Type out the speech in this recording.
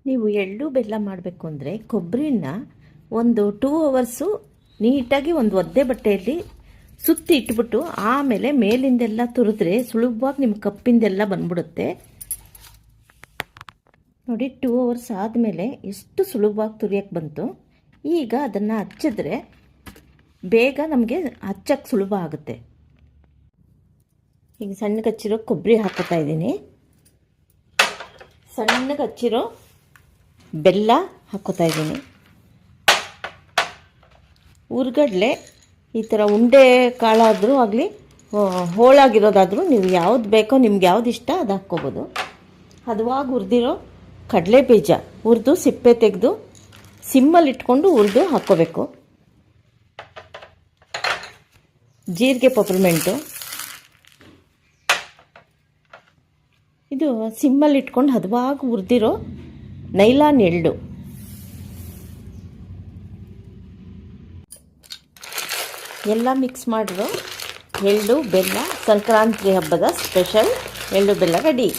ನೀವು ಎಳ್ಳು ಬೆಲ್ಲ ಮಾಡಬೇಕು ಅಂದರೆ ಕೊಬ್ಬರಿನ ಒಂದು 2 ಅವರ್ಸು ನೀಟಾಗಿ ಒಂದು ಒದ್ದೆ ಬಟ್ಟೆಯಲ್ಲಿ ಸುತ್ತಿ ಇಟ್ಬಿಟ್ಟು ಆಮೇಲೆ ಮೇಲಿಂದೆಲ್ಲ ತುರಿದ್ರೆ ಸುಲಭವಾಗಿ ನಿಮ್ಮ ಕಪ್ಪಿಂದೆಲ್ಲ ಬಂದ್ಬಿಡುತ್ತೆ. ನೋಡಿ 2 ಅವರ್ಸ್ ಆದಮೇಲೆ ಎಷ್ಟು ಸುಲಭವಾಗಿ ತುರಿಯೋಕ್ಕೆ ಬಂತು. ಈಗ ಅದನ್ನು ಹಚ್ಚಿದ್ರೆ ಬೇಗ ನಮಗೆ ಹಚ್ಚಕ್ಕೆ ಸುಲಭ ಆಗುತ್ತೆ. ಈಗ ಸಣ್ಣಗೆ ಹಚ್ಚಿರೋ ಕೊಬ್ಬರಿ ಹಾಕೋತಾ ಇದ್ದೀನಿ, ಸಣ್ಣಗೆ ಹಚ್ಚಿರೋ ಬೆಲ್ಲ ಹಾಕೋತಾ ಇದ್ದೀನಿ. ಹುರ್ಗಡ್ಲೆ ಈ ಥರ ಉಂಡೆ ಕಾಳಾದರೂ ಆಗಲಿ ಹೋಳಾಗಿರೋದಾದರೂ ನೀವು ಯಾವ್ದು ಬೇಕೋ ನಿಮ್ಗೆ ಯಾವ್ದು ಇಷ್ಟ ಅದು ಹಾಕ್ಕೋಬೋದು. ಹದವಾಗಿ ಹುರಿದಿರೋ ಕಡಲೆ ಬೀಜ ಹುರಿದು ಸಿಪ್ಪೆ ತೆಗೆದು ಸಿಮ್ಮಲ್ಲಿ ಇಟ್ಕೊಂಡು ಹುರಿದು ಹಾಕ್ಕೋಬೇಕು. ಜೀರಿಗೆ ಪೆಪ್ಪರ್ಮೆಂಟು ಇದು ಸಿಮ್ಮಲ್ಲಿ ಇಟ್ಕೊಂಡು ಹದವಾಗಿ ಹುರಿದಿರೋ ನೈಲಾನ್ ಎಳ್ಳು, ಎಲ್ಲ ಮಿಕ್ಸ್ ಮಾಡಿರೋ ಎಳ್ಳು ಬೆಲ್ಲ ಸಂಕ್ರಾಂತಿ ಹಬ್ಬದ ಸ್ಪೆಷಲ್ ಎಳ್ಳು ಬೆಲ್ಲ ರೆಡಿ.